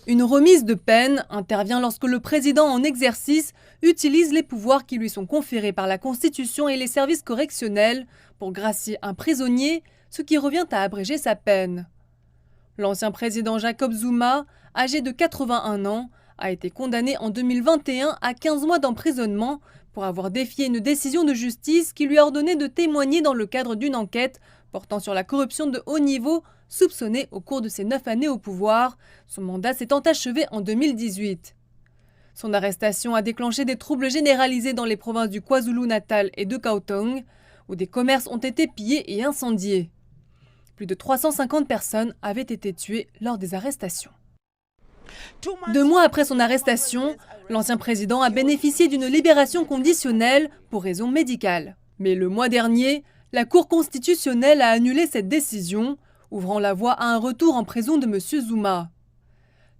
Une remise de peine intervient lorsque le président en exercice utilise les pouvoirs qui lui sont conférés par la Constitution et les services correctionnels pour gracier un prisonnier, ce qui revient à abréger sa peine. L'ancien président Jacob Zuma, âgé de 81 ans, a été condamné en 2021 à 15 mois d'emprisonnement pour avoir défié une décision de justice qui lui a ordonné de témoigner dans le cadre d'une enquête portant sur la corruption de haut niveau soupçonnée au cours de ses 9 années au pouvoir, son mandat s'étant achevé en 2018. Son arrestation a déclenché des troubles généralisés dans les provinces du KwaZulu-Natal et de Gauteng, où des commerces ont été pillés et incendiés. Plus de 350 personnes avaient été tuées lors des arrestations. 2 mois après son arrestation, l'ancien président a bénéficié d'une libération conditionnelle pour raison médicale. Mais le mois dernier, la Cour constitutionnelle a annulé cette décision, ouvrant la voie à un retour en prison de M. Zuma.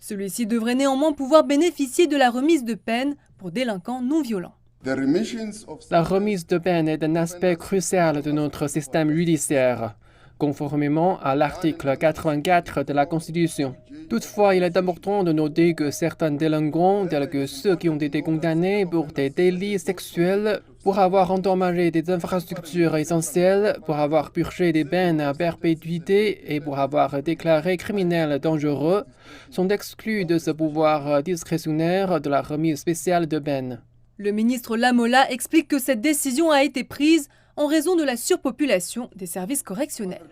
Celui-ci devrait néanmoins pouvoir bénéficier de la remise de peine pour délinquants non violents. La remise de peine est un aspect crucial de notre système judiciaire, conformément à l'article 84 de la Constitution. Toutefois, il est important de noter que certains délinquants, tels que ceux qui ont été condamnés pour des délits sexuels, pour avoir endommagé des infrastructures essentielles, pour avoir purgé des peines à perpétuité et pour avoir déclaré criminels dangereux, sont exclus de ce pouvoir discrétionnaire de la remise spéciale de peine. Le ministre Lamola explique que cette décision a été prise en raison de la surpopulation des services correctionnels.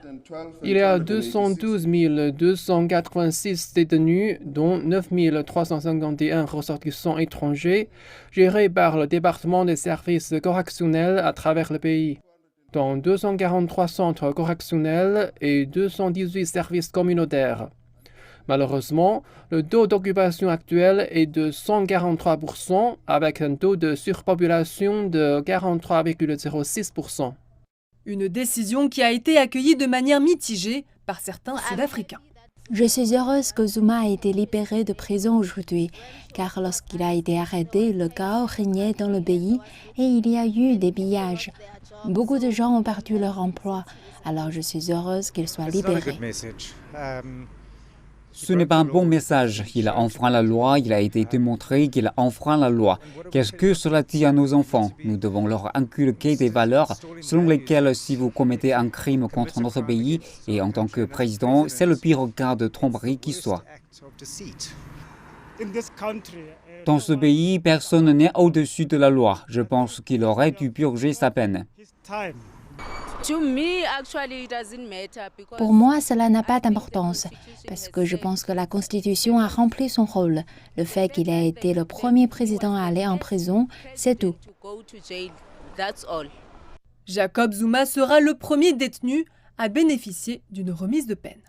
Il y a 212 286 détenus, dont 9 351 ressortissants étrangers, gérés par le département des services correctionnels à travers le pays, dans 243 centres correctionnels et 218 services communautaires. Malheureusement, le taux d'occupation actuel est de 143%, avec un taux de surpopulation de 43,06%. Une décision qui a été accueillie de manière mitigée par certains Sud-Africains. Je suis heureuse que Zuma ait été libéré de prison aujourd'hui, car lorsqu'il a été arrêté, le chaos régnait dans le pays et il y a eu des pillages. Beaucoup de gens ont perdu leur emploi, alors je suis heureuse qu'il soit libéré. Ce n'est pas un bon message. Il a enfreint la loi, il a été démontré qu'il a enfreint la loi. Qu'est-ce que cela dit à nos enfants? Nous devons leur inculquer des valeurs selon lesquelles si vous commettez un crime contre notre pays, et en tant que président, c'est le pire cas de tromperie qui soit. Dans ce pays, personne n'est au-dessus de la loi. Je pense qu'il aurait dû purger sa peine. Pour moi, cela n'a pas d'importance, parce que je pense que la Constitution a rempli son rôle. Le fait qu'il ait été le premier président à aller en prison, c'est tout. Jacob Zuma sera le premier détenu à bénéficier d'une remise de peine.